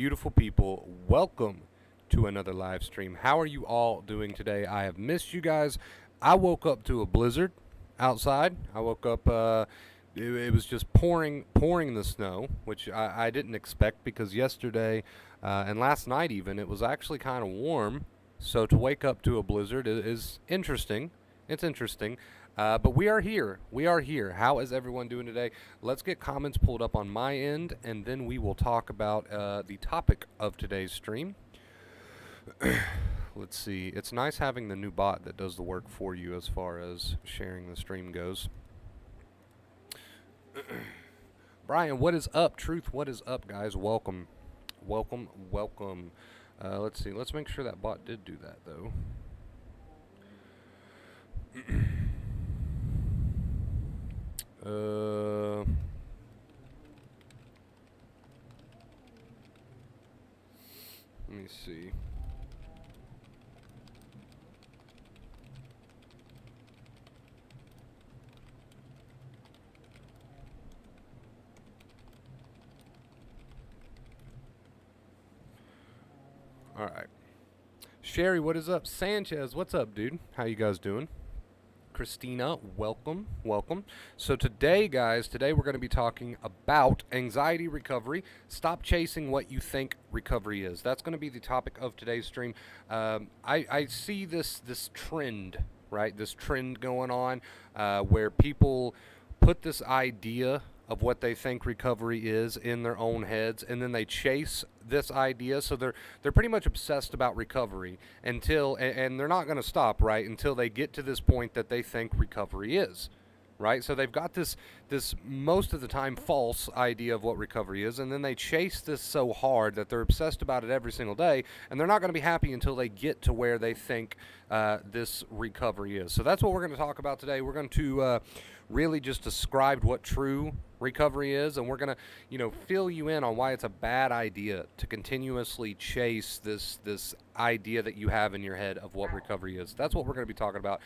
beautiful people. Welcome to another live stream. How are you all doing today? I have missed you guys. I woke up to a blizzard outside. I woke up, it was just pouring the snow, which I didn't expect because yesterday and last night even, it was actually kind of warm. So to wake up to a blizzard is interesting. It's interesting. But we are here. We are here. How is everyone doing today? Let's get comments pulled up on my end, and then we will talk about the topic of today's stream. Let's see. It's nice having the new bot that does the work for you as far as sharing the stream goes. Brian, what is up? Truth, what is up, guys? Welcome. Welcome, welcome. Let's see. Let's make sure that bot did do that, though. Let me see. All right. Sherry, what is up? Sanchez, what's up, dude? How you guys doing? Christina, welcome, welcome. So today, guys, we're going to be talking about anxiety recovery. Stop chasing what you think recovery is. That's going to be the topic of today's stream. I see this trend, right? This trend going on where people put this idea of what they think recovery is in their own heads, and then they chase this idea. So they're pretty much obsessed about recovery until, and they're not going to stop, right, until they get to this point that they think recovery is, right? So they've got this most of the time false idea of what recovery is, and then they chase this so hard that they're obsessed about it every single day, and they're not going to be happy until they get to where they think this recovery is. So that's what we're going to talk about today. We're going to really just describe what true recovery is, and we're going to, fill you in on why it's a bad idea to continuously chase this idea that you have in your head of what recovery is. That's what we're going to be talking about.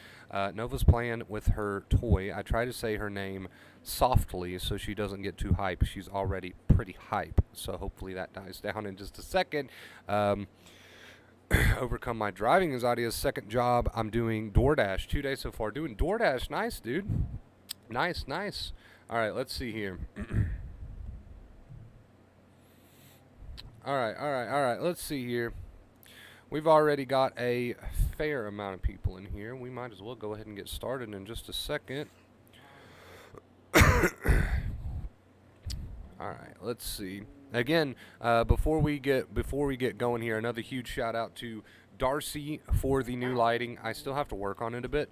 Nova's playing with her toy. I try to say her name softly so she doesn't get too hype. She's already pretty hype, so hopefully that dies down in just a second. Overcome my driving anxiety. Second job, I'm doing DoorDash. 2 days so far doing DoorDash. Nice, dude. Nice. All right, let's see here. All right. Let's see here. We've already got a fair amount of people in here. We might as well go ahead and get started in just a second. All right, let's see. Again, before we get going here, another huge shout out to Darcy for the new lighting. I still have to work on it a bit.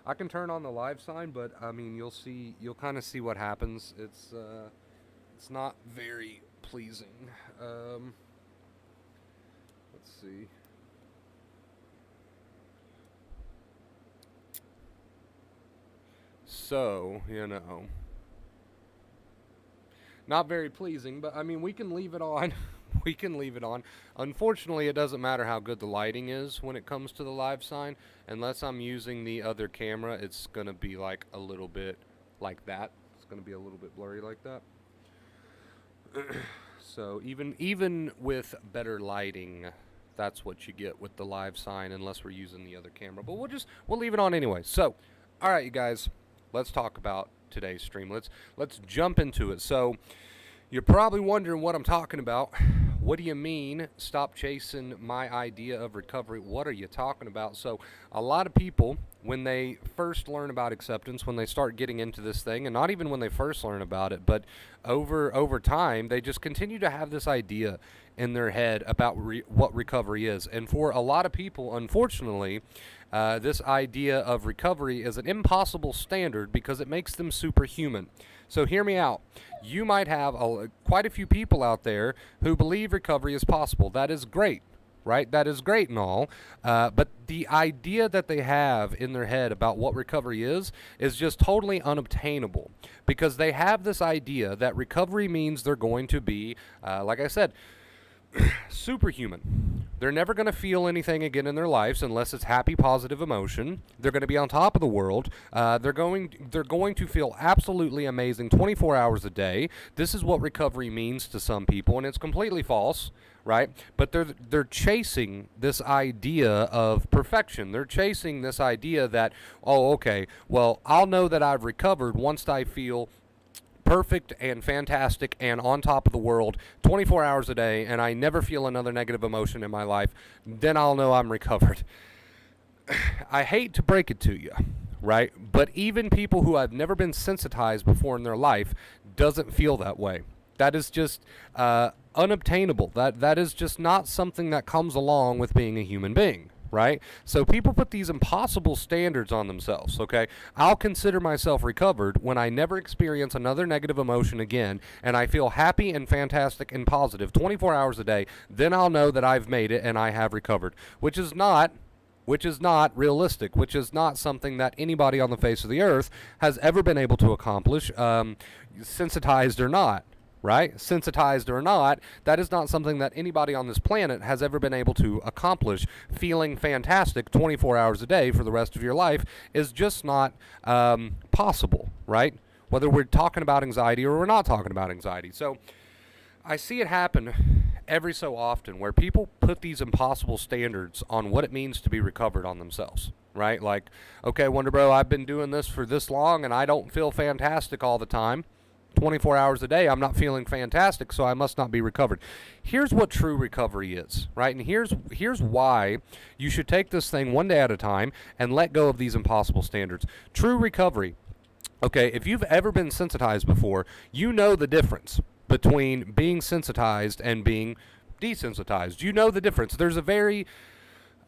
I can turn on the live sign, but I mean, you'll kind of see what happens. It's not very pleasing. Let's see. So, not very pleasing, but I mean, we can leave it on. We can leave it on. Unfortunately, it doesn't matter how good the lighting is when it comes to the live sign. Unless I'm using the other camera, it's going to be like a little bit like that. It's going to be a little bit blurry like that. So even with better lighting, that's what you get with the live sign unless we're using the other camera. But we'll leave it on anyway. So, all right, you guys, let's talk about today's stream. Let's jump into it. So, you're probably wondering what I'm talking about. What do you mean, stop chasing my idea of recovery? What are you talking about? So a lot of people, when they first learn about acceptance, when they start getting into this thing, and not even when they first learn about it, but over time, they just continue to have this idea in their head about what recovery is. And for a lot of people, unfortunately, this idea of recovery is an impossible standard because it makes them superhuman. So hear me out. You might have quite a few people out there who believe recovery is possible. That is great, right? That is great and all. But the idea that they have in their head about what recovery is just totally unobtainable because they have this idea that recovery means they're going to be, like I said, superhuman. They're never going to feel anything again in their lives unless it's happy, positive emotion. They're going to be on top of the world. They're going to feel absolutely amazing 24 hours a day. This is what recovery means to some people, and it's completely false, right? But they're chasing this idea of perfection. They're chasing this idea that, oh, okay, well, I'll know that I've recovered once I feel perfect and fantastic and on top of the world 24 hours a day, and I never feel another negative emotion in my life. Then I'll know I'm recovered. I hate to break it to you, right? But even people who have never been sensitized before in their life doesn't feel that way. That is just unobtainable. That is just not something that comes along with being a human being. Right? So people put these impossible standards on themselves, okay? I'll consider myself recovered when I never experience another negative emotion again, and I feel happy and fantastic and positive 24 hours a day. Then I'll know that I've made it and I have recovered, which is not realistic, which is not something that anybody on the face of the earth has ever been able to accomplish, sensitized or not. Right? Sensitized or not, that is not something that anybody on this planet has ever been able to accomplish. Feeling fantastic 24 hours a day for the rest of your life is just not possible, right? Whether we're talking about anxiety or we're not talking about anxiety. So I see it happen every so often where people put these impossible standards on what it means to be recovered on themselves, right? Like, okay, Wonder Bro, I've been doing this for this long and I don't feel fantastic all the time. 24 hours a day, I'm not feeling fantastic, so I must not be recovered. Here's what true recovery is, right? And here's why you should take this thing one day at a time and let go of these impossible standards. True recovery, okay, if you've ever been sensitized before, you know the difference between being sensitized and being desensitized. You know the difference. There's a very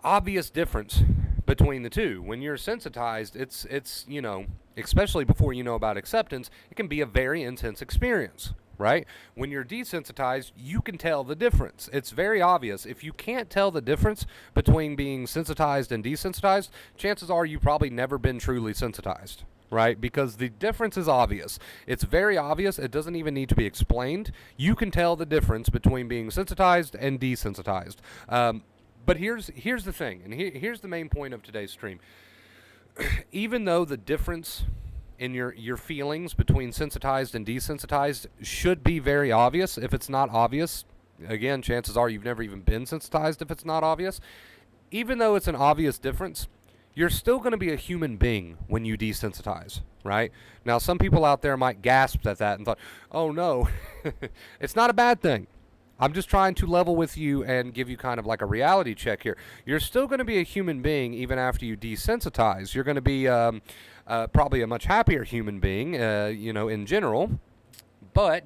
obvious difference between the two. When you're sensitized, it's you know, especially before you know about acceptance, it can be a very intense experience, right? When you're desensitized, you can tell the difference. It's very obvious. If you can't tell the difference between being sensitized and desensitized, chances are you've probably never been truly sensitized, right? Because the difference is obvious. It's very obvious. It doesn't even need to be explained. You can tell the difference between being sensitized and desensitized. But here's the thing, and here's the main point of today's stream. Even though the difference in your feelings between sensitized and desensitized should be very obvious, if it's not obvious, again, chances are you've never even been sensitized if it's not obvious. Even though it's an obvious difference, you're still going to be a human being when you desensitize, right? Now, some people out there might gasp at that and thought, oh no, it's not a bad thing. I'm just trying to level with you and give you kind of like a reality check here. You're still going to be a human being even after you desensitize. You're going to be probably a much happier human being, in general. But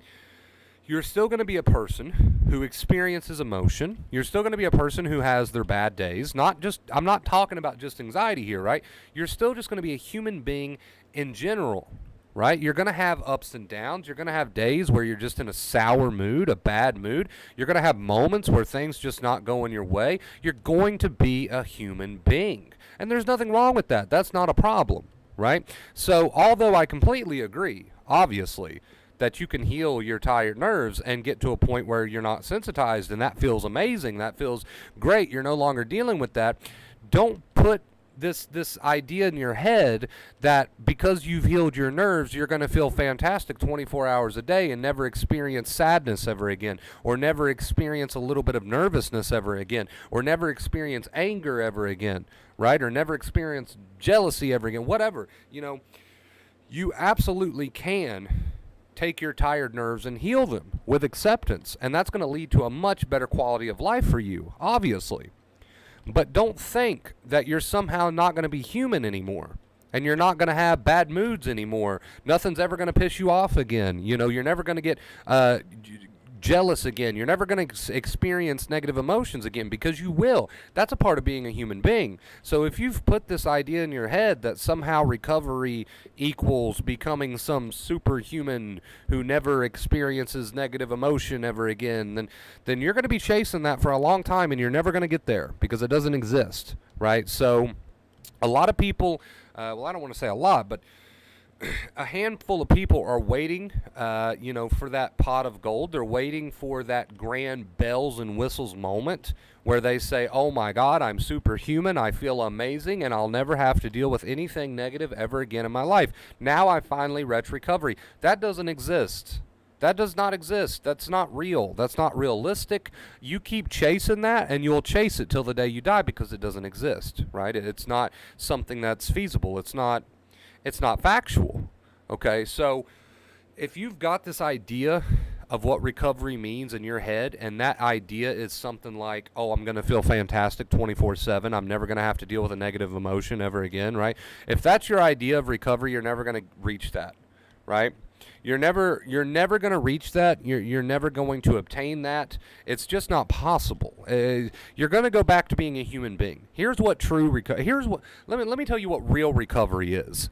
you're still going to be a person who experiences emotion. You're still going to be a person who has their bad days. I'm not talking about just anxiety here, right? You're still just going to be a human being in general. Right? You're going to have ups and downs. You're going to have days where you're just in a sour mood, a bad mood. You're going to have moments where things just not going your way. You're going to be a human being. And there's nothing wrong with that. That's not a problem, right? So although I completely agree, obviously, that you can heal your tired nerves and get to a point where you're not sensitized, and that feels amazing. That feels great. You're no longer dealing with that. Don't put this idea in your head that because you've healed your nerves, you're going to feel fantastic 24 hours a day and never experience sadness ever again, or never experience a little bit of nervousness ever again, or never experience anger ever again, right? Or never experience jealousy ever again, whatever. You absolutely can take your tired nerves and heal them with acceptance, and that's going to lead to a much better quality of life for you, obviously. But don't think that you're somehow not going to be human anymore, and you're not going to have bad moods anymore. Nothing's ever going to piss you off again. You're never going to get jealous again. You're never going to experience negative emotions again, because you will. That's a part of being a human being. So if you've put this idea in your head that somehow recovery equals becoming some superhuman who never experiences negative emotion ever again, then you're going to be chasing that for a long time, and you're never going to get there because it doesn't exist, right? So a lot of people, I don't want to say a lot, but a handful of people are waiting, for that pot of gold. They're waiting for that grand bells and whistles moment where they say, oh my God, I'm superhuman, I feel amazing, and I'll never have to deal with anything negative ever again in my life. Now I finally reach recovery. That doesn't exist. That does not exist. That's not real. That's not realistic. You keep chasing that, and you'll chase it till the day you die because it doesn't exist, right? It's not something that's feasible. It's not factual. Okay, so if you've got this idea of what recovery means in your head, and that idea is something like, oh, I'm going to feel fantastic 24/7, I'm never going to have to deal with a negative emotion ever again, right? If that's your idea of recovery, you're never going to reach that, right? You're never going to reach that. You're never going to obtain that. It's just not possible. You're going to go back to being a human being. Here's what let me tell you what real recovery is.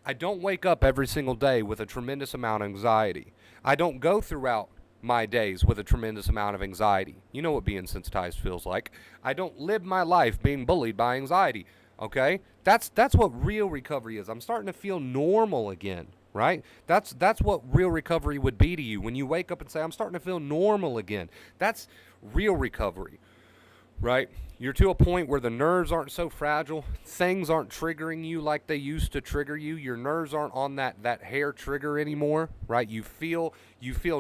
I don't wake up every single day with a tremendous amount of anxiety. I don't go throughout my days with a tremendous amount of anxiety. You know what being sensitized feels like. I don't live my life being bullied by anxiety. Okay? That's what real recovery is. I'm starting to feel normal again. Right? That's what real recovery would be to you. When you wake up and say, I'm starting to feel normal again. That's real recovery. Right? You're to a point where the nerves aren't so fragile. Things aren't triggering you like they used to trigger you. Your nerves aren't on that hair trigger anymore. Right? You feel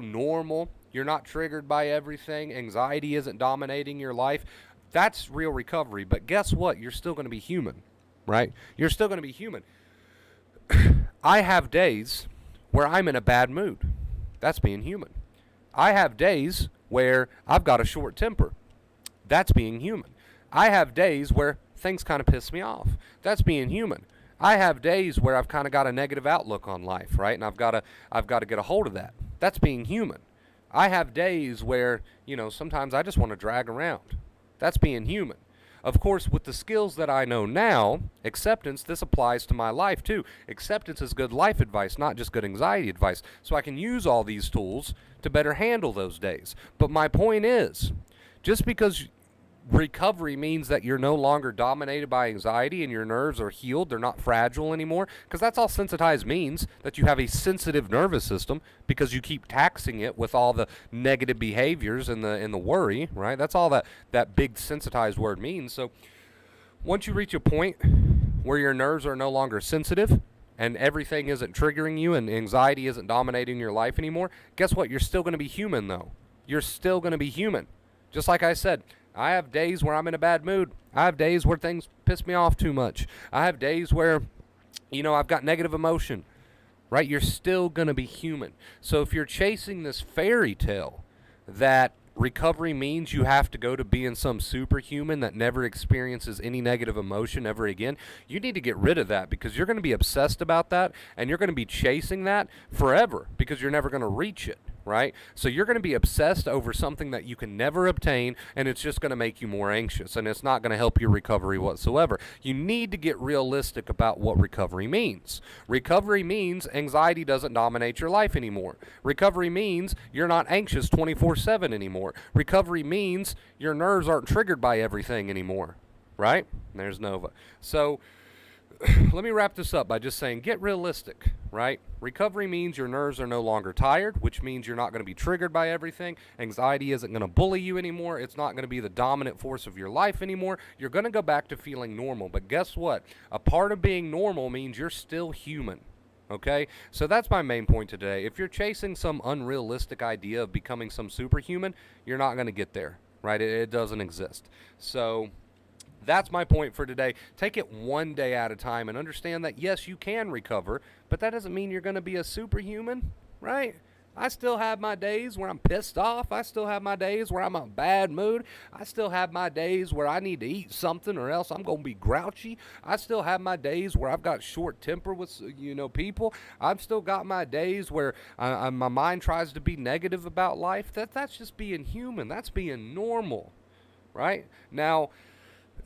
normal. You're not triggered by everything. Anxiety isn't dominating your life. That's real recovery. But guess what? You're still going to be human. Right? You're still going to be human. I have days where I'm in a bad mood. That's being human. I have days where I've got a short temper. That's being human. I have days where things kind of piss me off. That's being human. I have days where I've kind of got a negative outlook on life, right? And I've got to get a hold of that. That's being human. I have days where, sometimes I just want to drag around. That's being human. Of course, with the skills that I know now, acceptance, this applies to my life too. Acceptance is good life advice, not just good anxiety advice. So I can use all these tools to better handle those days. But my point is, just because recovery means that you're no longer dominated by anxiety and your nerves are healed, they're not fragile anymore, because that's all sensitized means, that you have a sensitive nervous system because you keep taxing it with all the negative behaviors and the worry, right? That's all that big sensitized word means. So once you reach a point where your nerves are no longer sensitive and everything isn't triggering you and anxiety isn't dominating your life anymore, guess what? You're still going to be human, though. You're still going to be human. Just like I said, I have days where I'm in a bad mood. I have days where things piss me off too much. I have days where, I've got negative emotion, right? You're still going to be human. So if you're chasing this fairy tale that recovery means you have to go to being some superhuman that never experiences any negative emotion ever again, you need to get rid of that, because you're going to be obsessed about that and you're going to be chasing that forever because you're never going to reach it. Right? So you're going to be obsessed over something that you can never obtain, and it's just going to make you more anxious, and it's not going to help your recovery whatsoever. You need to get realistic about what recovery means. Recovery means anxiety doesn't dominate your life anymore. Recovery means you're not anxious 24/7 anymore. Recovery means your nerves aren't triggered by everything anymore. Right? There's Nova. So let me wrap this up by just saying, get realistic, right? Recovery means your nerves are no longer tired, which means you're not going to be triggered by everything. Anxiety isn't going to bully you anymore. It's not going to be the dominant force of your life anymore. You're going to go back to feeling normal. But guess what? A part of being normal means you're still human. Okay? So that's my main point today. If you're chasing some unrealistic idea of becoming some superhuman, you're not going to get there, right? It doesn't exist. So that's my point for today. Take it one day at a time and understand that, yes, you can recover, but that doesn't mean you're going to be a superhuman, right? I still have my days where I'm pissed off. I still have my days where I'm in a bad mood. I still have my days where I need to eat something or else I'm going to be grouchy. I still have my days where I've got short temper with, people. I've still got my days where my mind tries to be negative about life. That's just being human. That's being normal, right? Now,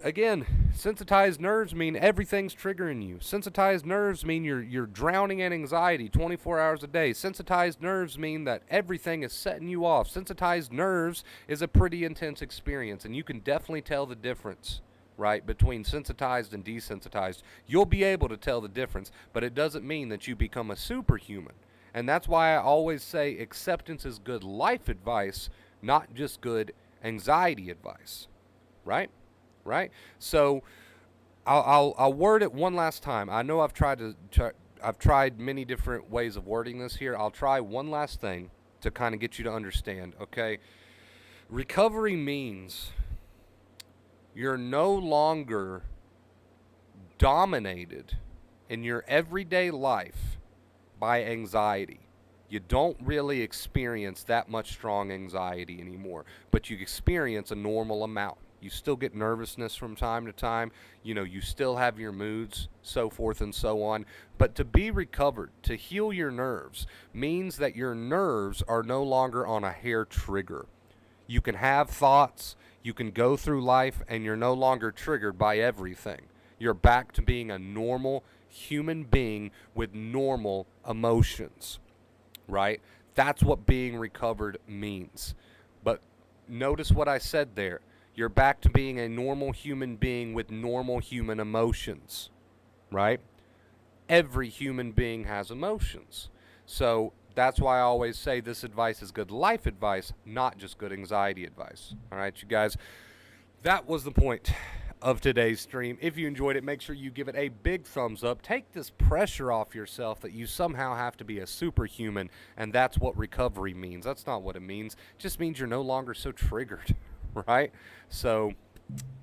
again, sensitized nerves mean everything's triggering you. Sensitized nerves mean you're drowning in anxiety 24 hours a day. Sensitized nerves mean that everything is setting you off. Sensitized nerves is a pretty intense experience, and you can definitely tell the difference, right, between sensitized and desensitized, you'll be able to tell the difference, but it doesn't mean that you become a superhuman. And that's why I always say acceptance is good life advice, not just good anxiety advice, right? Right? So I'll word it one last time. I know I've tried many different ways of wording this here. I'll try one last thing to kind of get you to understand, okay? Recovery means you're no longer dominated in your everyday life by anxiety. You don't really experience that much strong anxiety anymore, but you experience a normal amount. You still get nervousness from time to time. You know, you still have your moods, so forth and so on. But to be recovered, to heal your nerves, means that your nerves are no longer on a hair trigger. You can have thoughts, you can go through life, and you're no longer triggered by everything. You're back to being a normal human being with normal emotions, right? That's what being recovered means. But notice what I said there. You're back to being a normal human being with normal human emotions, right? Every human being has emotions. So that's why I always say this advice is good life advice, not just good anxiety advice. All right, you guys, that was the point of today's stream. If you enjoyed it, make sure you give it a big thumbs up. Take this pressure off yourself that you somehow have to be a superhuman, and that's what recovery means. That's not what it means. It just means you're no longer so triggered, right? So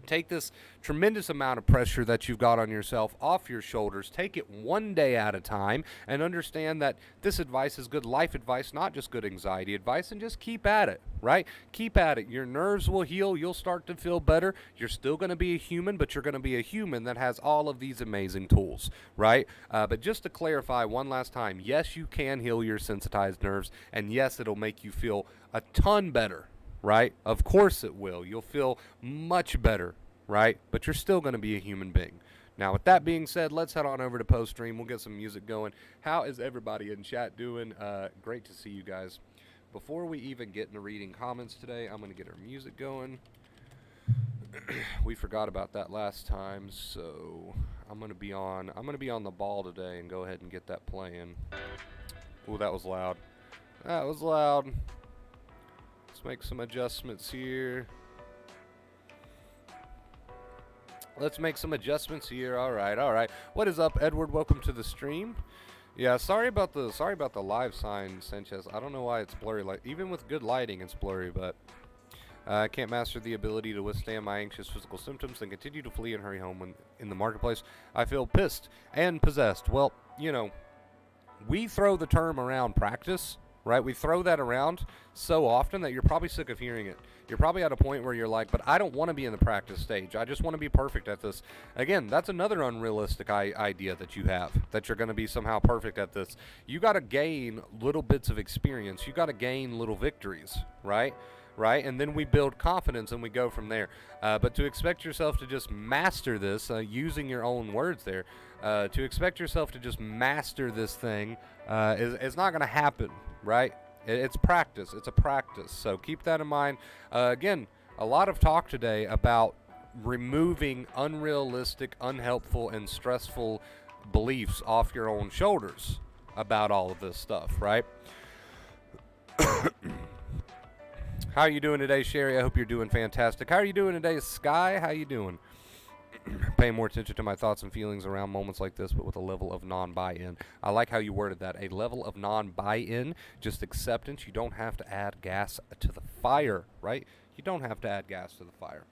take this tremendous amount of pressure that you've got on yourself off your shoulders. Take it one day at a time and understand that this advice is good life advice, not just good anxiety advice, and just keep at it, right? Keep at it. Your nerves will heal. You'll start to feel better. You're still going to be a human, but you're going to be a human that has all of these amazing tools, right? But just to clarify one last time, yes, you can heal your sensitized nerves, and yes, it'll make you feel a ton better, right? Of course it will. You'll feel much better, right? But you're still going to be a human being. Now, with that being said, let's head on over to post stream. We'll get some music going. How is everybody in chat doing? Great to see you guys. Before we even get into reading comments today, I'm going to get our music going. We forgot about that last time, so I'm going to be on the ball today and go ahead and get that playing. Ooh, that was loud. That was loud. Let's make some adjustments here. Let's make some adjustments here. All right. What is up, Edward? Welcome to the stream. Yeah, sorry about the live sign, Sanchez. I don't know why it's blurry. Like even with good lighting, it's blurry. But I can't master the ability to withstand my anxious physical symptoms and continue to flee and hurry home when in the marketplace. I feel pissed and possessed. Well, you know, we throw the term around practice. Right? We throw that around so often that you're probably sick of hearing it. You're probably at a point where you're like, but I don't want to be in the practice stage. I just want to be perfect at this. Again, that's another unrealistic idea that you have, that you're going to be somehow perfect at this. You got to gain little bits of experience. You got to gain little victories, right? Right? And then we build confidence and we go from there. But to expect yourself to just master this, using your own words there, to expect yourself to just master this thing is not going to happen. Right? It's practice. It's a practice. So keep that in mind. Again, a lot of talk today about removing unrealistic, unhelpful, and stressful beliefs off your own shoulders about all of this stuff, right? How are you doing today, Sherry? I hope you're doing fantastic. How are you doing today, Sky? How you doing? Paying more attention to my thoughts and feelings around moments like this, but with a level of non-buy-in. I like how you worded that. A level of non-buy-in, just acceptance. You don't have to add gas to the fire, right? You don't have to add gas to the fire.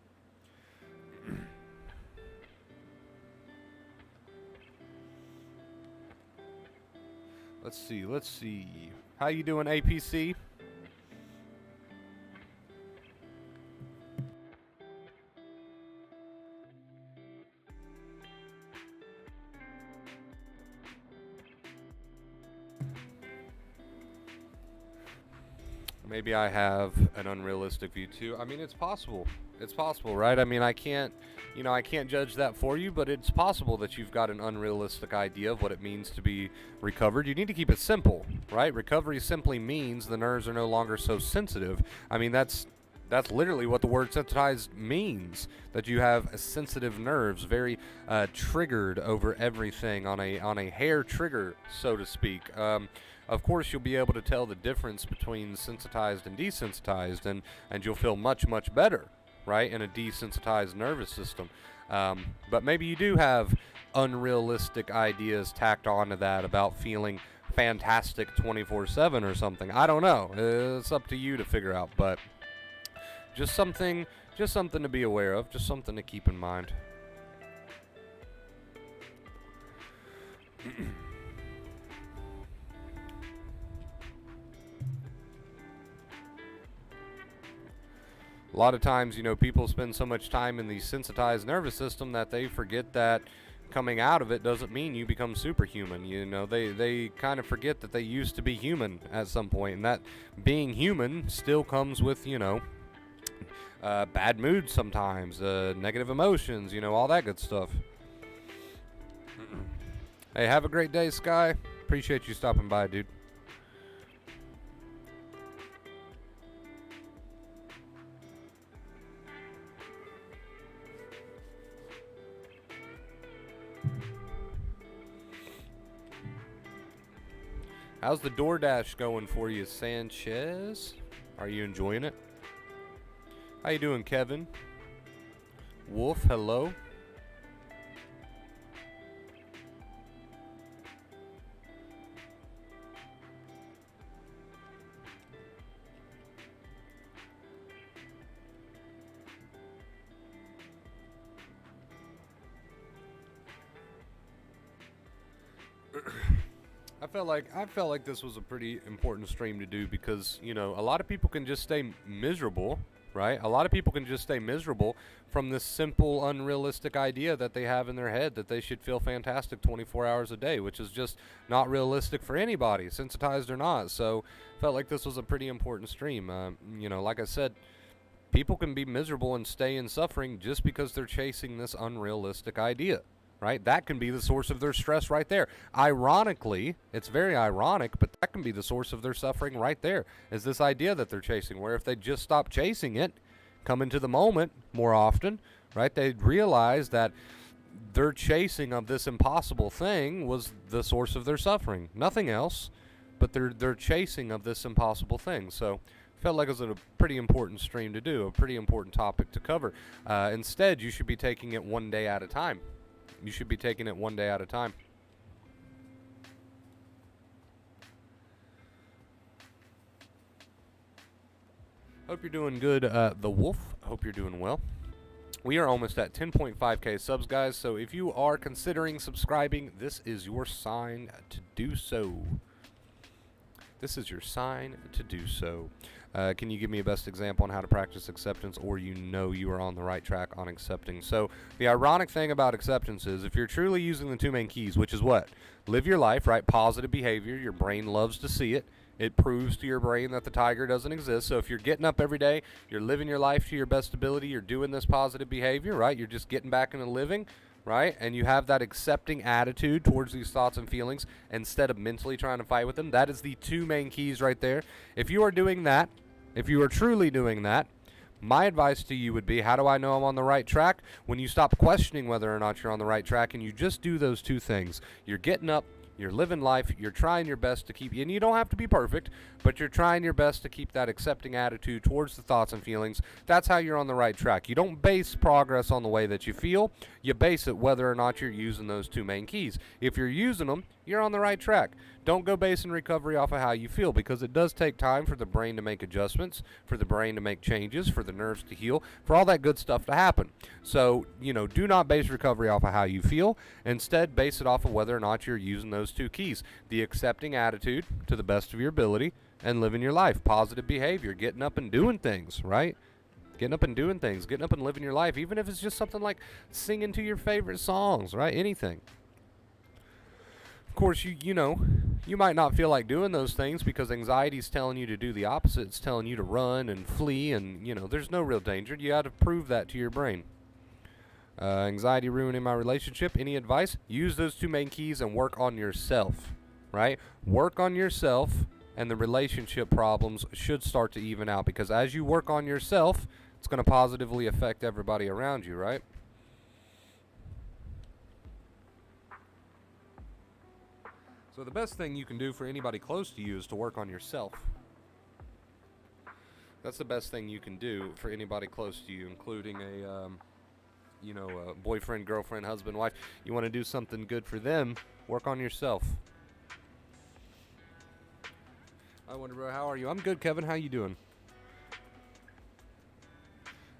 Let's see. How you doing, APC? Maybe I have an unrealistic view too. I mean, it's possible. It's possible, right? I mean, I can't judge that for you, but it's possible that you've got an unrealistic idea of what it means to be recovered. You need to keep it simple, right? Recovery simply means the nerves are no longer so sensitive. I mean, that's That's literally what the word sensitized means. That you have sensitive nerves, very triggered over everything on a hair trigger, so to speak. Of course, you'll be able to tell the difference between sensitized and desensitized, and you'll feel much, much better, right, in a desensitized nervous system. But maybe you do have unrealistic ideas tacked onto that about feeling fantastic 24/7 or something. I don't know. It's up to you to figure out, but just something to be aware of, just something to keep in mind. A lot of times, people spend so much time in the sensitized nervous system that they forget that coming out of it doesn't mean you become superhuman. They kind of forget that they used to be human at some point, and that being human still comes with, bad moods sometimes, negative emotions, all that good stuff. Hey, have a great day, Sky. Appreciate you stopping by, dude. How's the DoorDash going for you, Sanchez? Are you enjoying it? How you doing, Kevin? Wolf, hello. I felt like this was a pretty important stream to do because, a lot of people can just stay miserable, right? A lot of people can just stay miserable from this simple, unrealistic idea that they have in their head that they should feel fantastic 24 hours a day, which is just not realistic for anybody, sensitized or not. So, felt like this was a pretty important stream. Like I said, people can be miserable and stay in suffering just because they're chasing this unrealistic idea. Right? That can be the source of their stress right there. Ironically, it's very ironic, but that can be the source of their suffering right there, is this idea that they're chasing, where if they just stop chasing it, come into the moment more often, right, they'd realize that their chasing of this impossible thing was the source of their suffering. Nothing else, but their chasing of this impossible thing. So felt like it was a pretty important stream to do, a pretty important topic to cover. Instead, you should be taking it one day at a time. You should be taking it one day at a time. Hope you're doing good, The Wolf. Hope you're doing well. We are almost at 10.5k subs, guys, so if you are considering subscribing, this is your sign to do so. This is your sign to do so. Can you give me a best example on how to practice acceptance, or you are on the right track on accepting? So the ironic thing about acceptance is if you're truly using the two main keys, which is what? Live your life, right? Positive behavior. Your brain loves to see it. It proves to your brain that the tiger doesn't exist. So if you're getting up every day, you're living your life to your best ability, you're doing this positive behavior, right? You're just getting back into living, right? And you have that accepting attitude towards these thoughts and feelings instead of mentally trying to fight with them. That is the two main keys right there. If you are doing that, if you are truly doing that, my advice to you would be, how do I know I'm on the right track? When you stop questioning whether or not you're on the right track and you just do those two things. You're getting up, you're living life, you're trying your best to keep, and you don't have to be perfect, but you're trying your best to keep that accepting attitude towards the thoughts and feelings. That's how you're on the right track. You don't base progress on the way that you feel. You base it whether or not you're using those two main keys. If you're using them, you're on the right track. Don't go basing recovery off of how you feel, because it does take time for the brain to make adjustments, for the brain to make changes, for the nerves to heal, for all that good stuff to happen. So, do not base recovery off of how you feel. Instead, base it off of whether or not you're using those two keys. The accepting attitude to the best of your ability and living your life. Positive behavior, getting up and doing things, right? Getting up and doing things, getting up and living your life, even if it's just something like singing to your favorite songs, right? Anything. Of course, you might not feel like doing those things because anxiety's telling you to do the opposite. It's telling you to run and flee, and, there's no real danger. You got to prove that to your brain. Anxiety ruining my relationship. Any advice? Use those two main keys and work on yourself, right? Work on yourself and the relationship problems should start to even out, because as you work on yourself, it's going to positively affect everybody around you, right? So the best thing you can do for anybody close to you is to work on yourself. That's the best thing you can do for anybody close to you, including a boyfriend, girlfriend, husband, wife. You want to do something good for them, work on yourself. I wonder, bro, how are you? I'm good, Kevin. How you doing?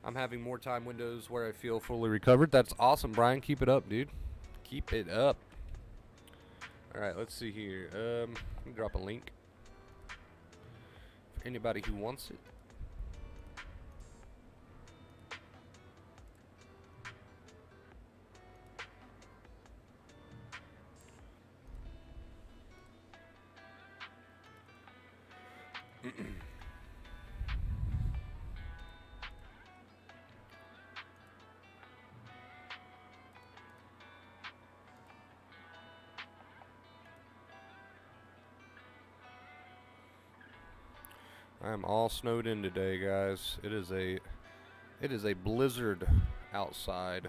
I'm having more time windows where I feel fully recovered. That's awesome, Brian. Keep it up, dude. Keep it up. All right, let's see here. Let me drop a link for anybody who wants it. I am all snowed in today, guys. It is a blizzard outside.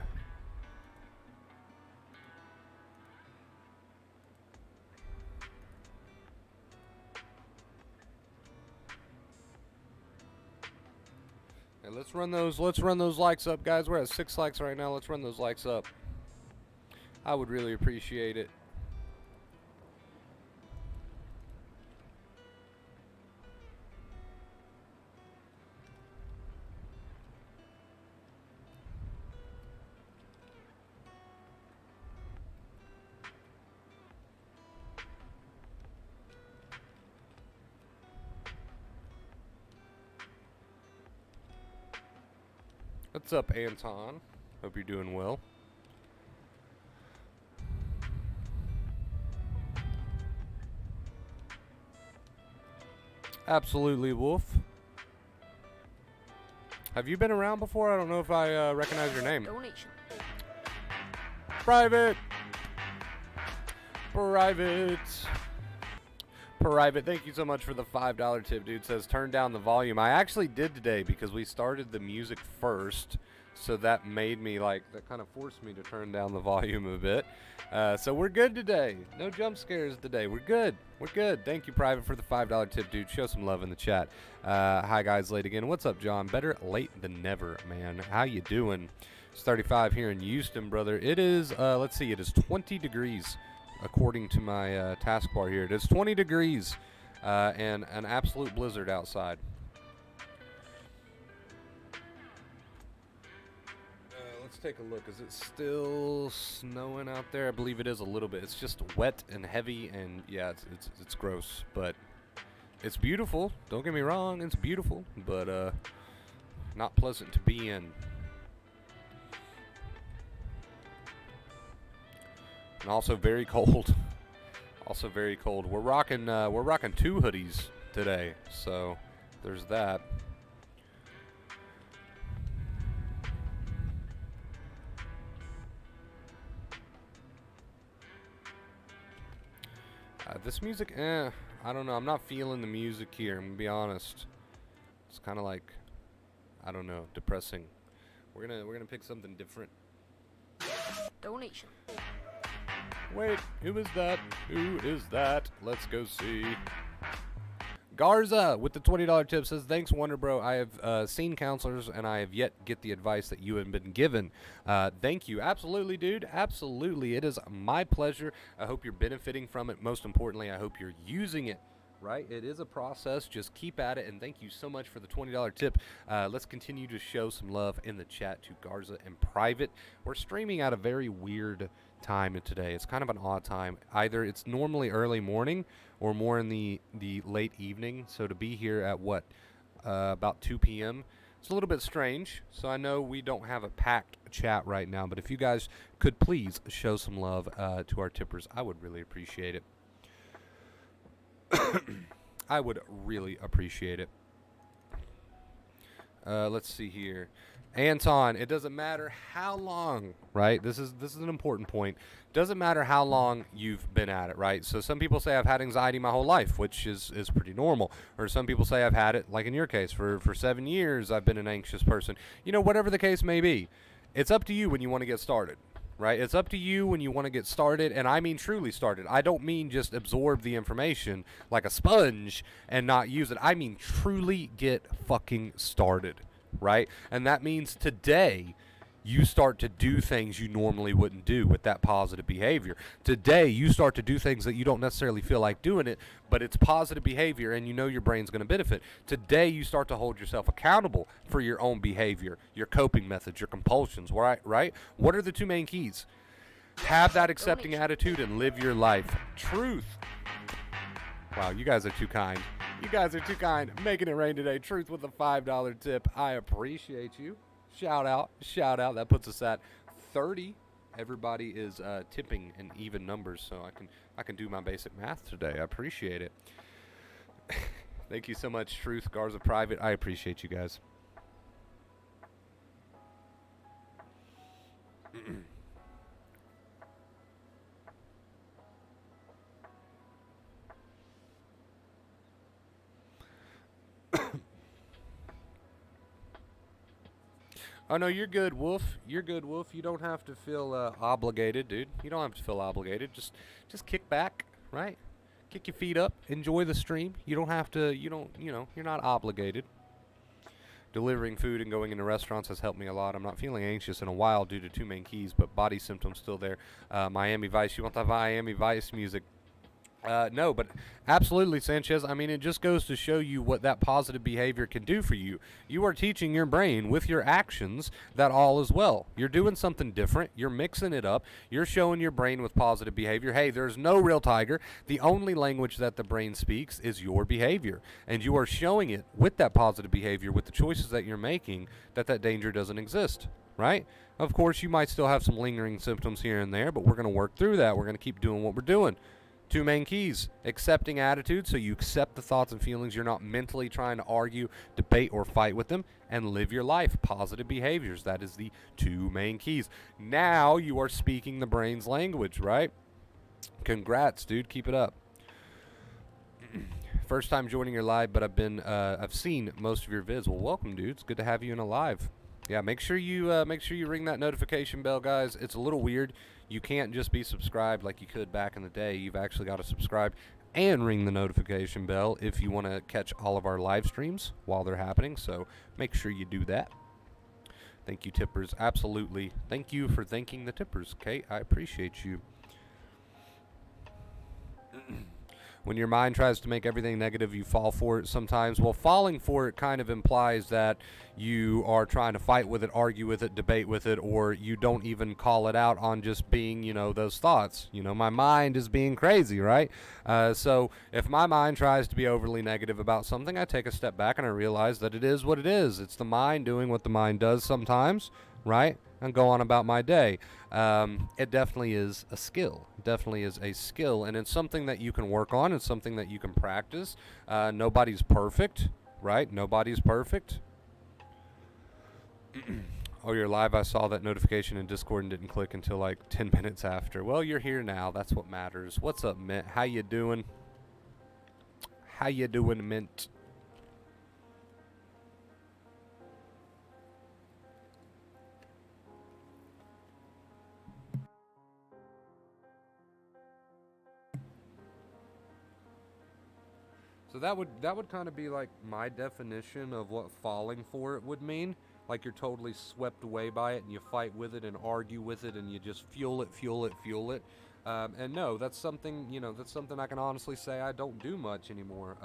And let's run those likes up, guys. We're at 6 likes right now. Let's run those likes up. I would really appreciate it. What's up, Anton? Hope you're doing well. Absolutely, Wolf. Have you been around before? I don't know if I recognize your name. Donation. Private. Thank you so much for the $5 tip, dude. Says turn down the volume. I actually did today because we started the music first, so that made me that kind of forced me to turn down the volume a bit. So we're good today. No jump scares today. We're good. Thank you, Private, for the $5 tip, dude. Show some love in the chat. Hi, guys. Late again. What's up, John? Better late than never, man. How you doing? It's 35 here in Houston, brother. It is, let's see, it is 20 degrees. According to my taskbar here, it is 20 degrees and an absolute blizzard outside. Let's take a look. Is it still snowing out there? I believe it is a little bit. It's just wet and heavy, and yeah, it's gross, but it's beautiful. Don't get me wrong, it's beautiful, but not pleasant to be in. And also very cold. We're rocking 2 hoodies today, so there's that. This music, I don't know. I'm not feeling the music here. I'm gonna be honest. It's kind of like, I don't know, depressing. We're gonna pick something different. Donation. Wait, who is that? Let's go see. Garza with the $20 tip says, thanks, Wonder Bro. I have seen counselors, and I have yet get the advice that you have been given. Thank you. Absolutely, dude. Absolutely. It is my pleasure. I hope you're benefiting from it. Most importantly, I hope you're using it. Right? It is a process. Just keep at it, and thank you so much for the $20 tip. Let's continue to show some love in the chat to Garza and Private. We're streaming at a very weird time today. It's kind of an odd time. Either it's normally early morning or more in the late evening. So to be here at about 2 p.m. It's a little bit strange. So I know we don't have a packed chat right now, but if you guys could please show some love to our tippers, I would really appreciate it. I would really appreciate it. Let's see here. Anton, it doesn't matter how long, right? This is an important point. Doesn't matter how long you've been at it, right? So some people say I've had anxiety my whole life, which is pretty normal. Or some people say I've had it, like in your case, for 7 years I've been an anxious person. You know, whatever the case may be, it's up to you when you want to get started. Right? It's up to you when you want to get started, and I mean truly started. I don't mean just absorb the information like a sponge and not use it. I mean truly get fucking started, right? And that means today you start to do things you normally wouldn't do with that positive behavior. Today you start to do things that you don't necessarily feel like doing it, but it's positive behavior and you know your brain's going to benefit. Today you start to hold yourself accountable for your own behavior, your coping methods, your compulsions, right? What are the 2 main keys? Have that accepting attitude and live your life. Truth. Wow, you guys are too kind. You guys are too kind. Making it rain today. Truth with a $5 tip. I appreciate you. Shout out. That puts us at 30. Everybody is tipping in even numbers, so I can do my basic math today. I appreciate it. Thank you so much, Truth, Garza Private. I appreciate you guys. Oh, no, you're good, Wolf. You're good, Wolf. You don't have to feel obligated, dude. You don't have to feel obligated. Just kick back, right? Kick your feet up. Enjoy the stream. You don't have to, you're not obligated. Delivering food and going into restaurants has helped me a lot. I'm not feeling anxious in a while due to 2 main keys, but body symptoms still there. Miami Vice. You want the Miami Vice music? No, but absolutely, Sanchez. I mean, it just goes to show you what that positive behavior can do for you. You are teaching your brain with your actions that all is well. You're doing something different. You're mixing it up. You're showing your brain with positive behavior, hey, there's no real tiger. The only language that the brain speaks is your behavior. And you are showing it with that positive behavior, with the choices that you're making, that danger doesn't exist, right? Of course, you might still have some lingering symptoms here and there, but we're going to work through that. We're going to keep doing what we're doing. 2 main keys. Accepting attitude, so you accept the thoughts and feelings. You're not mentally trying to argue, debate, or fight with them. And live your life. Positive behaviors. That is the 2 main keys. Now you are speaking the brain's language, right? Congrats, dude. Keep it up. First time joining your live, but I've seen most of your vids. Well, welcome, dude. It's good to have you in a live. Yeah, make sure you ring that notification bell, guys. It's a little weird. You can't just be subscribed like you could back in the day. You've actually got to subscribe and ring the notification bell if you want to catch all of our live streams while they're happening. So make sure you do that. Thank you, tippers. Absolutely. Thank you for thanking the tippers, Kate. I appreciate you. When your mind tries to make everything negative, you fall for it sometimes. Well, falling for it kind of implies that you are trying to fight with it, argue with it, debate with it, or you don't even call it out on just being, those thoughts. My mind is being crazy, right? So if my mind tries to be overly negative about something, I take a step back and I realize that it is what it is. It's the mind doing what the mind does sometimes, right? And go on about my day. It definitely is a skill. Definitely is a skill, and it's something that you can work on. It's something that you can practice. Nobody's perfect, right? Nobody's perfect. Oh, you're live. I saw that notification in Discord and didn't click until like 10 minutes after. Well, you're here now. That's what matters. What's up, Mint? How you doing? How you doing, Mint? So that would kind of be like my definition of what falling for it would mean. Like you're totally swept away by it and you fight with it and argue with it and you just fuel it. And no, that's something, that's something I can honestly say I don't do much anymore.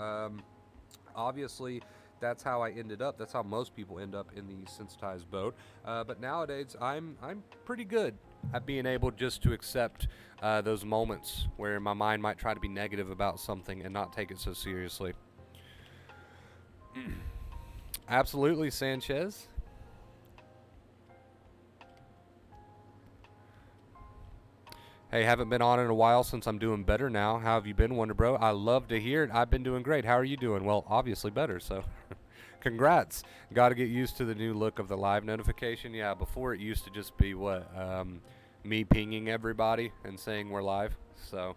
Obviously, that's how I ended up. That's how most people end up in the sensitized boat. But nowadays, I'm pretty good at being able just to accept those moments where my mind might try to be negative about something and not take it so seriously. Absolutely, Sanchez. Hey, haven't been on in a while since I'm doing better now. How have you been, Wonder Bro? I love to hear it. I've been doing great. How are you doing? Well, obviously better, so Congrats. Got to get used to the new look of the live notification. Yeah, before it used to just be me pinging everybody and saying we're live. So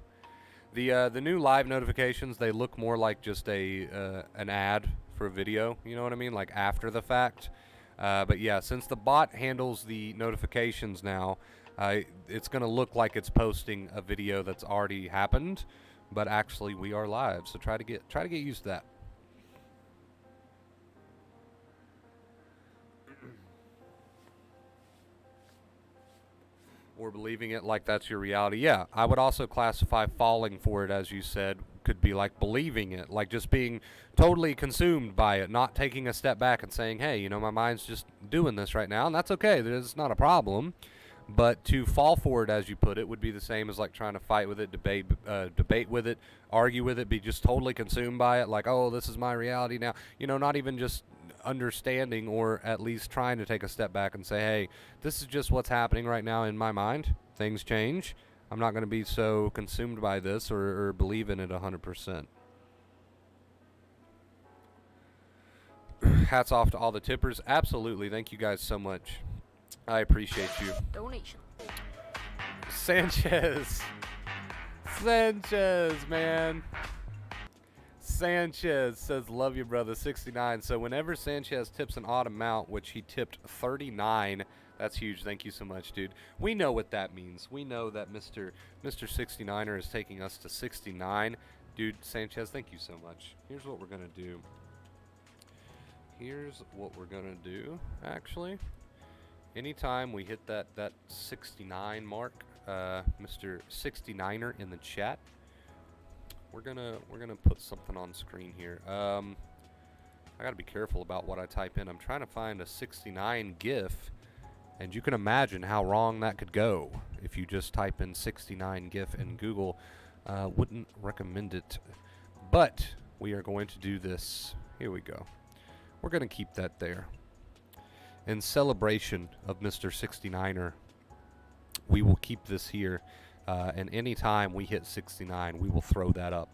the new live notifications, they look more like just an ad for a video. You know what I mean? Like after the fact. But yeah, since the bot handles the notifications now, it's going to look like it's posting a video that's already happened, but actually we are live. So try to get used to that. Or believing it like that's your reality. Yeah, I would also classify falling for it, as you said, could be like believing it, like just being totally consumed by it, not taking a step back and saying, hey, you know, my mind's just doing this right now, and that's okay. It's not a problem. But to fall for it, as you put it, would be the same as like trying to fight with it, debate with it, argue with it, be just totally consumed by it, like, oh, this is my reality now. You know, not even just understanding or at least trying to take a step back and say, hey, this is just what's happening right now in my mind. Things change. I'm not going to be so consumed by this or believe in it 100%. Hats off to all the tippers. Absolutely. Thank you guys so much. I appreciate you. Donation. Sanchez, man. Sanchez says, love you, brother, 69. So whenever Sanchez tips an odd amount, which he tipped 39, that's huge. Thank you so much, dude. We know what that means. We know that Mr. 69er is taking us to 69. Dude, Sanchez, thank you so much. Here's what we're going to do. Actually. Anytime we hit that 69 mark, Mr. 69er in the chat, we're gonna put something on screen here. I gotta be careful about what I type in. I'm trying to find a 69 GIF, and you can imagine how wrong that could go if you just type in 69 GIF in Google. Wouldn't recommend it, but we are going to do this. Here we go. We're gonna keep that there. In celebration of Mr. 69er, we will keep this here, and anytime we hit 69, we will throw that up.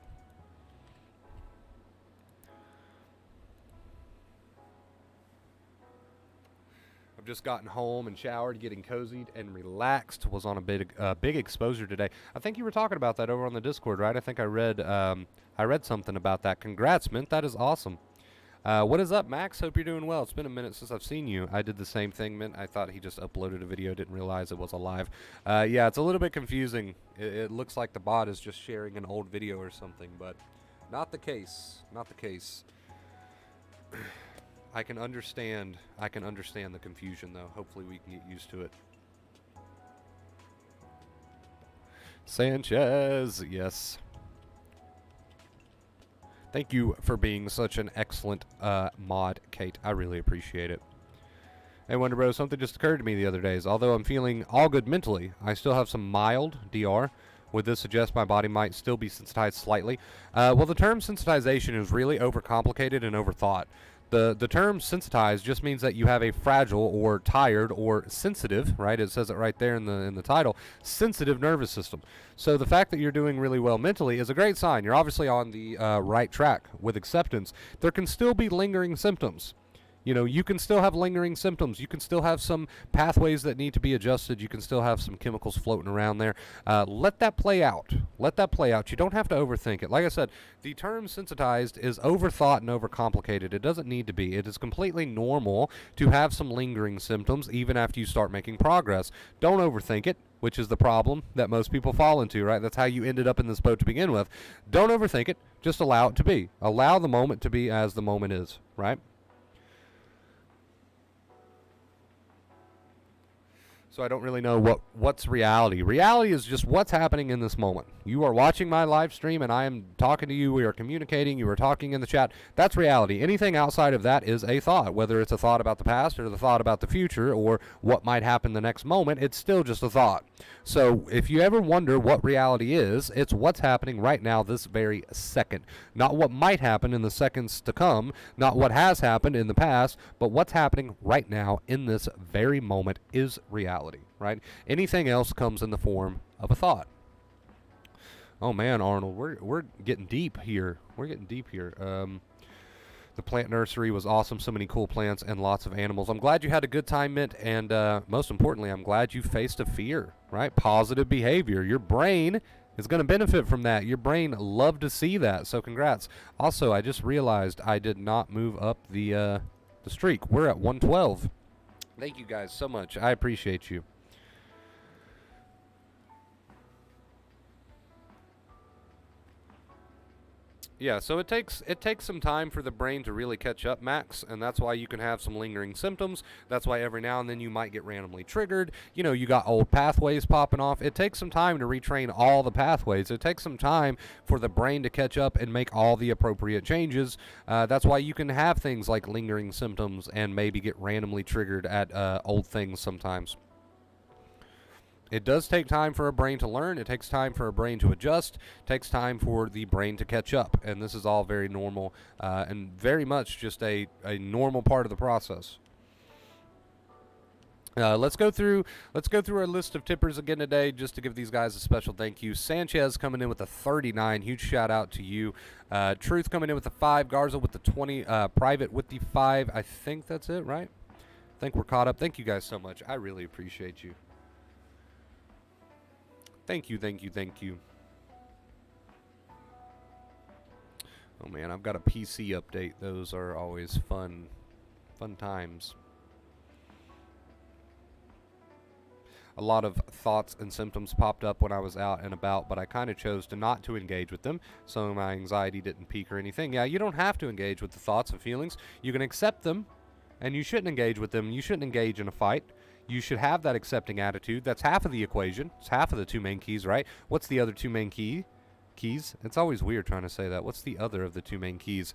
I've just gotten home and showered, getting cozied and relaxed. Was on a big exposure today. I think you were talking about that over on the Discord, right? I think I read something about that. Congrats, Mint. That is awesome. What is up, Max? Hope you're doing well. It's been a minute since I've seen you. I did the same thing, Mint. I thought he just uploaded a video, didn't realize it was alive. Yeah, it's a little bit confusing. It looks like the bot is just sharing an old video or something, but not the case. Not the case. I can understand the confusion, though. Hopefully we can get used to it. Sanchez, yes. Thank you for being such an excellent mod, Kate. I really appreciate it. Hey, Wonder Bro, something just occurred to me the other days. Although I'm feeling all good mentally, I still have some mild DR. Would this suggest my body might still be sensitized slightly? Well, the term sensitization is really overcomplicated and overthought. The term sensitized just means that you have a fragile or tired or sensitive, right? It says it right there in the title, sensitive nervous system. So the fact that you're doing really well mentally is a great sign. You're obviously on the right track with acceptance. There can still be lingering symptoms. You know, you can still have lingering symptoms. You can still have some pathways that need to be adjusted. You can still have some chemicals floating around there. Let that play out. Let that play out. You don't have to overthink it. Like I said, the term sensitized is overthought and overcomplicated. It doesn't need to be. It is completely normal to have some lingering symptoms even after you start making progress. Don't overthink it, which is the problem that most people fall into, right? That's how you ended up in this boat to begin with. Don't overthink it. Just allow it to be. Allow the moment to be as the moment is, right? So I don't really know what's reality. Reality is just what's happening in this moment. You are watching my live stream and I am talking to you. We are communicating. You are talking in the chat. That's reality. Anything outside of that is a thought. Whether it's a thought about the past or the thought about the future or what might happen the next moment, it's still just a thought. So if you ever wonder what reality is, it's what's happening right now this very second. Not what might happen in the seconds to come, not what has happened in the past, but what's happening right now in this very moment is reality, right? Anything else comes in the form of a thought. Oh man, Arnold, we're getting deep here. We're getting deep here. The plant nursery was awesome. So many cool plants and lots of animals. I'm glad you had a good time, Mint, and most importantly, I'm glad you faced a fear, right? Positive behavior. Your brain is going to benefit from that. Your brain loved to see that, so congrats. Also, I just realized I did not move up the streak. We're at 112. Thank you guys so much. I appreciate you. Yeah, so it takes some time for the brain to really catch up, Max, and that's why you can have some lingering symptoms. That's why every now and then you might get randomly triggered. You know, you got old pathways popping off. It takes some time to retrain all the pathways. It takes some time for the brain to catch up and make all the appropriate changes. That's why you can have things like lingering symptoms and maybe get randomly triggered at old things sometimes. It does take time for a brain to learn. It takes time for a brain to adjust. It takes time for the brain to catch up. And this is all very normal and very much just a normal part of the process. Let's go through our list of tippers again today, just to give these guys a special thank you. Sanchez coming in with a 39, huge shout out to you. Truth coming in with a 5, Garza with the 20, Private with the 5. I think that's it, right? I think we're caught up. Thank you guys so much. I really appreciate you. Thank you, thank you, thank you. Oh man, I've got a PC update. Those are always fun times. A lot of thoughts and symptoms popped up when I was out and about, but I kind of chose to not to engage with them, so my anxiety didn't peak or anything. Yeah, you don't have to engage with the thoughts and feelings. You can accept them, and you shouldn't engage with them. You shouldn't engage in a fight. You should have that accepting attitude. That's half of the equation. It's half of the 2 main keys, right? What's the other 2 main keys? It's always weird trying to say that. What's the other of the 2 main keys?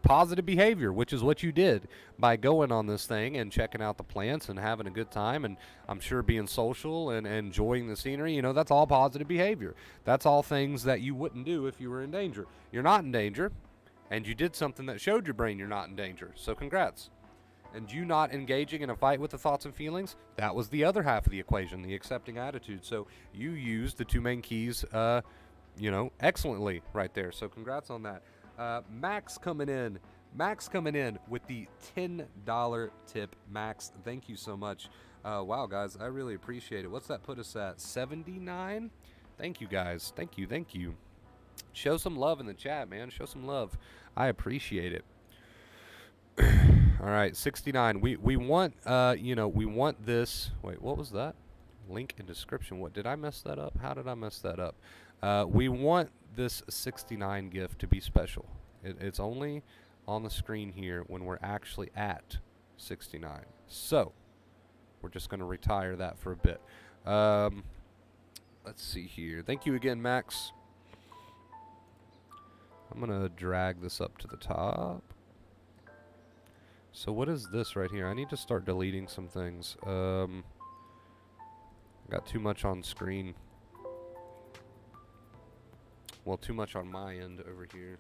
Positive behavior, which is what you did by going on this thing and checking out the plants and having a good time, and I'm sure being social and enjoying the scenery. You know, that's all positive behavior. That's all things that you wouldn't do if you were in danger. You're not in danger, and you did something that showed your brain you're not in danger. So congrats. And you not engaging in a fight with the thoughts and feelings, that was the other half of the equation, the accepting attitude. So you used the 2 main keys, excellently right there. So congrats on that. Max coming in with the $10 tip. Max, thank you so much. Wow, guys, I really appreciate it. What's that put us at? 79? Thank you, guys. Thank you. Show some love in the chat, man. Show some love. I appreciate it. All right, 69. We want we want this. Wait, what was that? Link in description. What did I mess that up? How did I mess that up? We want this 69 gift to be special. It's only on the screen here when we're actually at 69. So we're just going to retire that for a bit. Let's see here. Thank you again, Max. I'm going to drag this up to the top. So what is this right here? I need to start deleting some things. I got too much on screen. Well, too much on my end over here.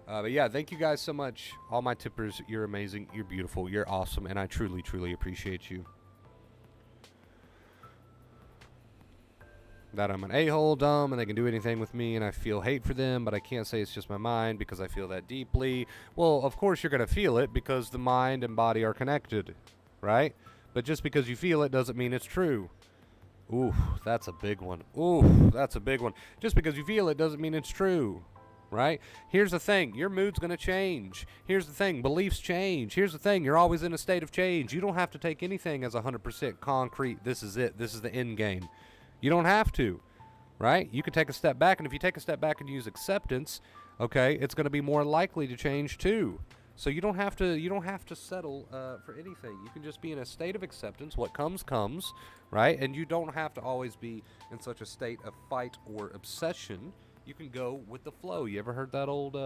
But yeah, thank you guys so much. All my tippers, you're amazing, you're beautiful, you're awesome, and I truly, truly appreciate you. That I'm an a-hole, dumb, and they can do anything with me, and I feel hate for them, but I can't say it's just my mind because I feel that deeply. Well, of course you're going to feel it because the mind and body are connected, right? But just because you feel it doesn't mean it's true. Ooh, that's a big one. Ooh, that's a big one. Just because you feel it doesn't mean it's true, right? Here's the thing. Your mood's going to change. Here's the thing. Beliefs change. Here's the thing. You're always in a state of change. You don't have to take anything as 100% concrete. This is it. This is the end game. You don't have to, right? You can take a step back, and if you take a step back and use acceptance, okay, it's going to be more likely to change too. So you don't have to settle for anything. You can just be in a state of acceptance. What comes, right? And you don't have to always be in such a state of fight or obsession. You can go with the flow. You ever heard that old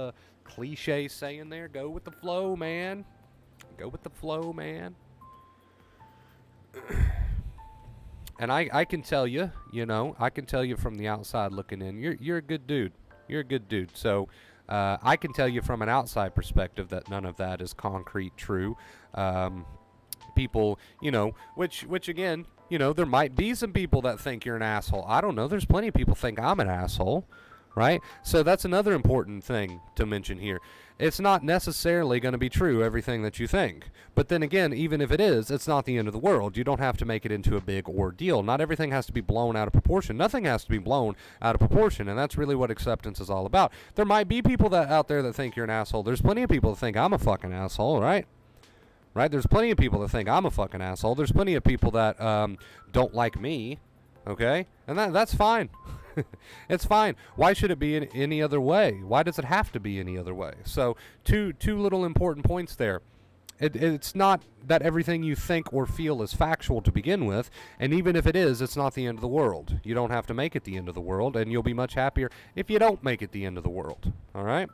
cliche saying there? Go with the flow, man. Go with the flow, man. And I can tell you, I can tell you from the outside looking in, you're a good dude. You're a good dude. So I can tell you from an outside perspective that none of that is concrete true. People, which again, there might be some people that think you're an asshole. I don't know. There's plenty of people think I'm an asshole, right? So that's another important thing to mention here. It's not necessarily going to be true, everything that you think. But then again, even if it is, it's not the end of the world. You don't have to make it into a big ordeal. Not everything has to be blown out of proportion. Nothing has to be blown out of proportion, and that's really what acceptance is all about. There might be people that out there that think you're an asshole. There's plenty of people that think I'm a fucking asshole, right? Right? There's plenty of people that think I'm a fucking asshole. There's plenty of people that don't like me, okay? And that's fine. It's fine. Why should it be in any other way? Why does it have to be any other way? So two little important points there. It's not that everything you think or feel is factual to begin with, and even if it is, it's not the end of the world. You don't have to make it the end of the world, and you'll be much happier if you don't make it the end of the world. All right?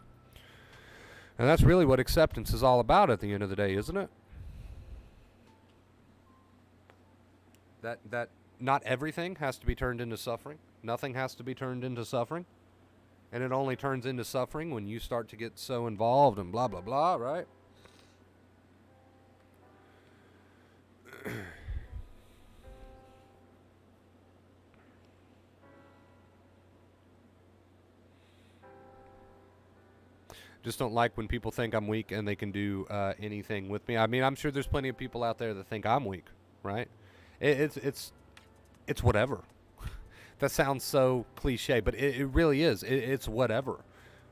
And that's really what acceptance is all about at the end of the day, isn't it? That not everything has to be turned into suffering. Nothing has to be turned into suffering. And it only turns into suffering when you start to get so involved and blah, blah, blah, right? Just don't like when people think I'm weak and they can do anything with me. I mean, I'm sure there's plenty of people out there that think I'm weak, right? It's whatever. That sounds so cliche, but it really is. It's whatever.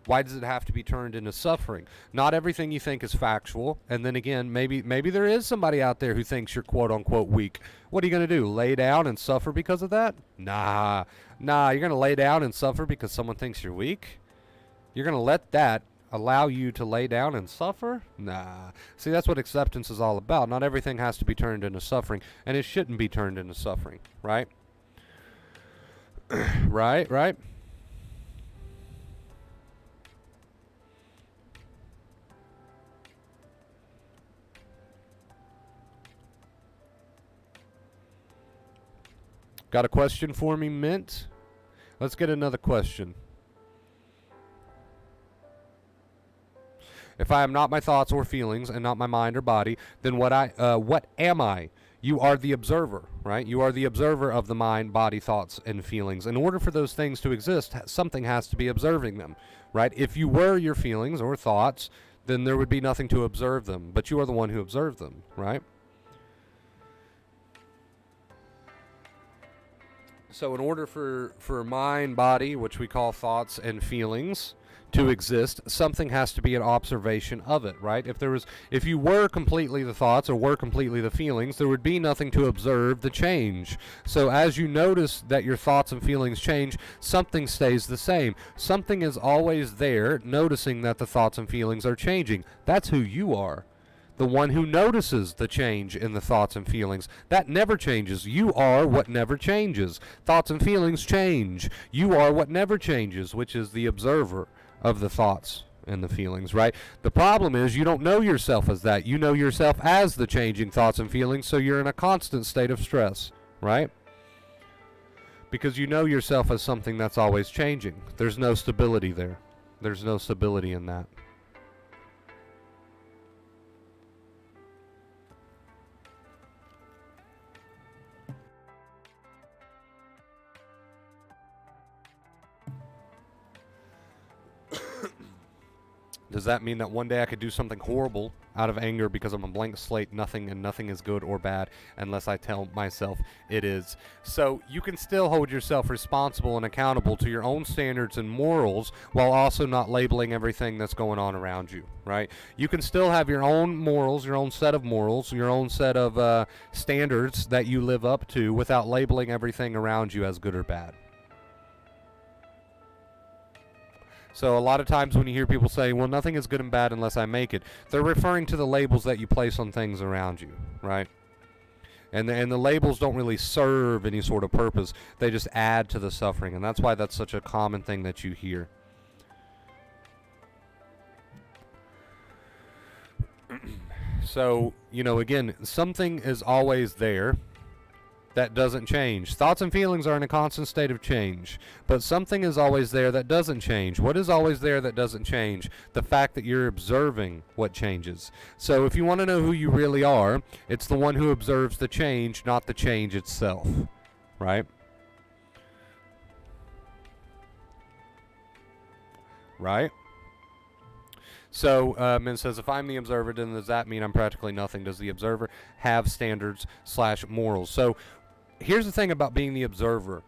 Why does it have to be turned into suffering? Not everything you think is factual. And then again, maybe there is somebody out there who thinks you're quote unquote weak. What are you going to do? Lay down and suffer because of that? Nah. You're going to lay down and suffer because someone thinks you're weak? You're going to let that allow you to lay down and suffer? Nah. See, that's what acceptance is all about. Not everything has to be turned into suffering, and it shouldn't be turned into suffering, right? Right? Got a question for me, Mint? Let's get another question. If I am not my thoughts or feelings and not my mind or body, then what am I? You are the observer, right? You are the observer of the mind, body, thoughts, and feelings. In order for those things to exist, something has to be observing them, right? If you were your feelings or thoughts, then there would be nothing to observe them. But you are the one who observed them, right? So in order for mind, body, which we call thoughts and feelings, to exist, something has to be an observation of it, right? If you were completely the thoughts or were completely the feelings, there would be nothing to observe the change. So as you notice that your thoughts and feelings change, something stays the same. Something is always there, noticing that the thoughts and feelings are changing. That's who you are. The one who notices the change in the thoughts and feelings. That never changes. You are what never changes. Thoughts and feelings change. You are what never changes, which is the observer of the thoughts and the feelings, right? The problem is you don't know yourself as that. You know yourself as the changing thoughts and feelings, so you're in a constant state of stress, right? Because you know yourself as something that's always changing. There's no stability there. There's no stability in that. Does that mean that one day I could do something horrible out of anger because I'm a blank slate, nothing is good or bad unless I tell myself it is? So you can still hold yourself responsible and accountable to your own standards and morals while also not labeling everything that's going on around you, right? You can still have your own morals, your own set of morals, your own set of standards that you live up to without labeling everything around you as good or bad. So a lot of times when you hear people say, well, nothing is good and bad unless I make it, they're referring to the labels that you place on things around you, right? And the labels don't really serve any sort of purpose. They just add to the suffering, and that's why that's such a common thing that you hear. So, again, something is always there that doesn't change. Thoughts and feelings are in a constant state of change, but something is always there that doesn't change. What is always there that doesn't change? The fact that you're observing what changes. So if you want to know who you really are, it's the one who observes the change, not the change itself, right? right? So, it says, if I'm the observer, then does that mean I'm practically nothing? Does the observer have standards / morals? So, here's the thing about being the observer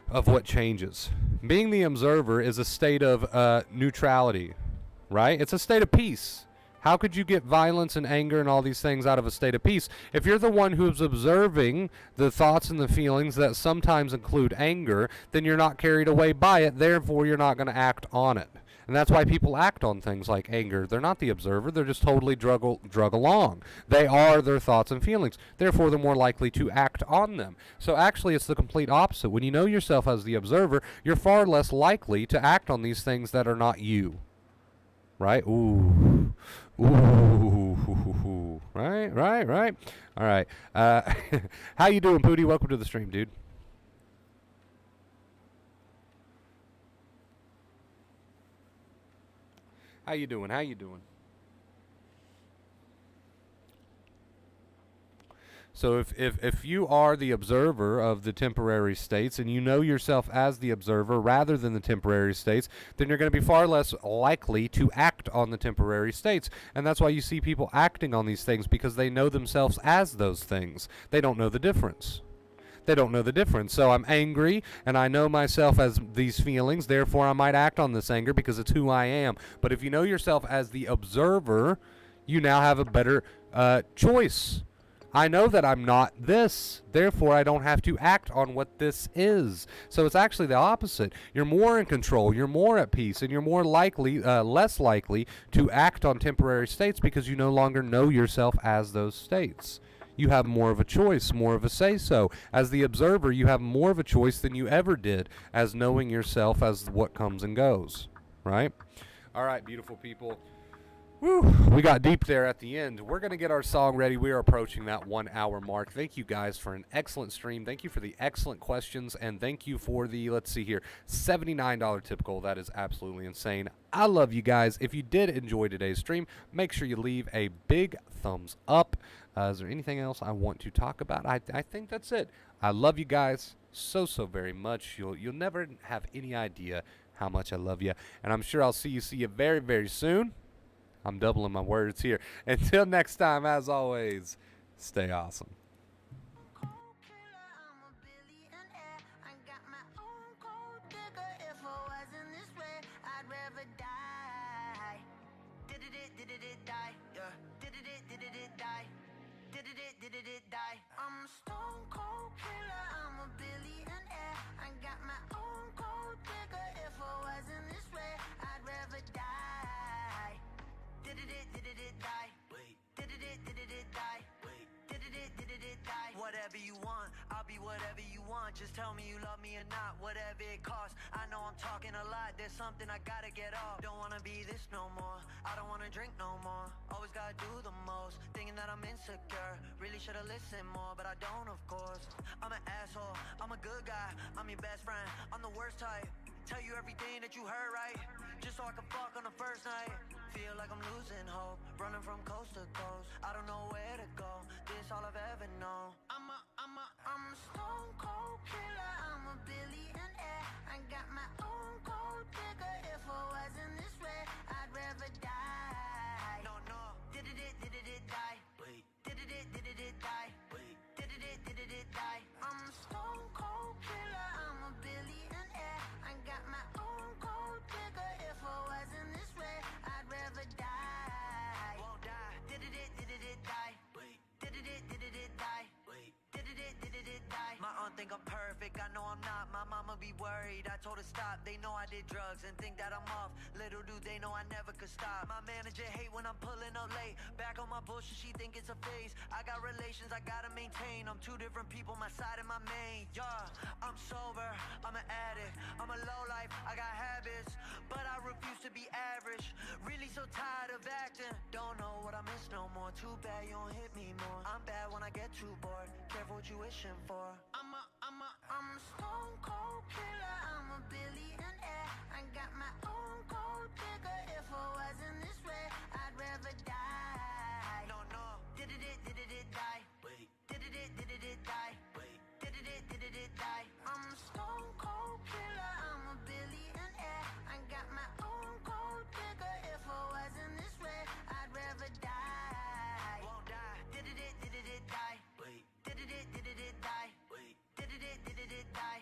of what changes. Being the observer is a state of neutrality, right? It's a state of peace. How could you get violence and anger and all these things out of a state of peace? If you're the one who's observing the thoughts and the feelings that sometimes include anger, then you're not carried away by it, therefore you're not going to act on it. And that's why people act on things like anger. They're not the observer, they're just totally drug along. They are their thoughts and feelings. Therefore, they're more likely to act on them. So actually, it's the complete opposite. When you know yourself as the observer, you're far less likely to act on these things that are not you. Right? Ooh. Ooh. Right. All right. How you doing, Pootie? Welcome to the stream, dude. How you doing? So if you are the observer of the temporary states and you know yourself as the observer rather than the temporary states, then you're going to be far less likely to act on the temporary states. And that's why you see people acting on these things, because they know themselves as those things. They don't know the difference. So I'm angry, and I know myself as these feelings, therefore I might act on this anger because it's who I am. But if you know yourself as the observer, you now have a better choice. I know that I'm not this, therefore I don't have to act on what this is. So it's actually the opposite. You're more in control, you're more at peace, and you're more likely, less likely to act on temporary states because you no longer know yourself as those states. You have more of a choice, more of a say-so. As the observer, you have more of a choice than you ever did as knowing yourself as what comes and goes, right? All right, beautiful people. Woo, we got deep there at the end. We're going to get our song ready. We are approaching that 1 hour mark. Thank you guys for an excellent stream. Thank you for the excellent questions. And thank you for the, let's see here, $79 typical. That is absolutely insane. I love you guys. If you did enjoy today's stream, make sure you leave a big thumbs up. Is there anything else I want to talk about? I think that's it. I love you guys so very much. You'll never have any idea how much I love you. And I'm sure I'll see you very soon. I'm doubling my words here. Until next time, as always, stay awesome. I'm a stone cold killer, I'm a billionaire. I got my own gold digger. If I wasn't this way, I'd rather die. Did it die? Wait. Did it die? Wait. Did it die? Whatever you want, I'll be whatever you want. Just tell me you love me or not, whatever it costs. I know I'm talking a lot, there's something I gotta get off. Don't wanna be this no more, I don't wanna drink no more. Always gotta do the most, thinking that I'm insecure. Really should've listened more, but I don't, of course. I'm an asshole, I'm a good guy, I'm your best friend, I'm the worst type. Tell you everything that you heard right, just so I can fuck on the first night. Feel like I'm losing hope, running from coast to coast. I don't know where to go, this all I've ever known. I'm a stone cold killer, I'm a billionaire. I got my own gold digger. If I wasn't this way, I'd rather die. No, did it die? Wait. Did it die? Wait. Did it die? I'm a stone cold killer, I'm a billionaire. I got my own gold digger. If I wasn't this way, I'd rather die. Won't die. Did it die? Wait. Did it die? Wait. Did it die? My aunt think I'm perfect, I know I'm not. My mama be worried, I told her stop. They know I did drugs and think that I'm off. Little do they know I never could stop. My manager hate when I'm pulling up late. Back on my bullshit, she think it's a phase. I got relations I gotta maintain. I'm two different people, my side and my main. Yeah, I'm sober, I'm an addict, I'm a low life, I got habits, but I refuse to be average. Really so tired of acting, don't know what I miss no more. Too bad you don't hit me more. I'm bad when I get too bored, careful what you wishing for. I'm a stone cold killer, I'm a billionaire. I got my own gold digger. If I wasn't this way, I'd rather die. No, did it die? Wait. Did it die? Wait. Did it die? I'm a stone cold killer, I'm a billionaire. I got my own to die.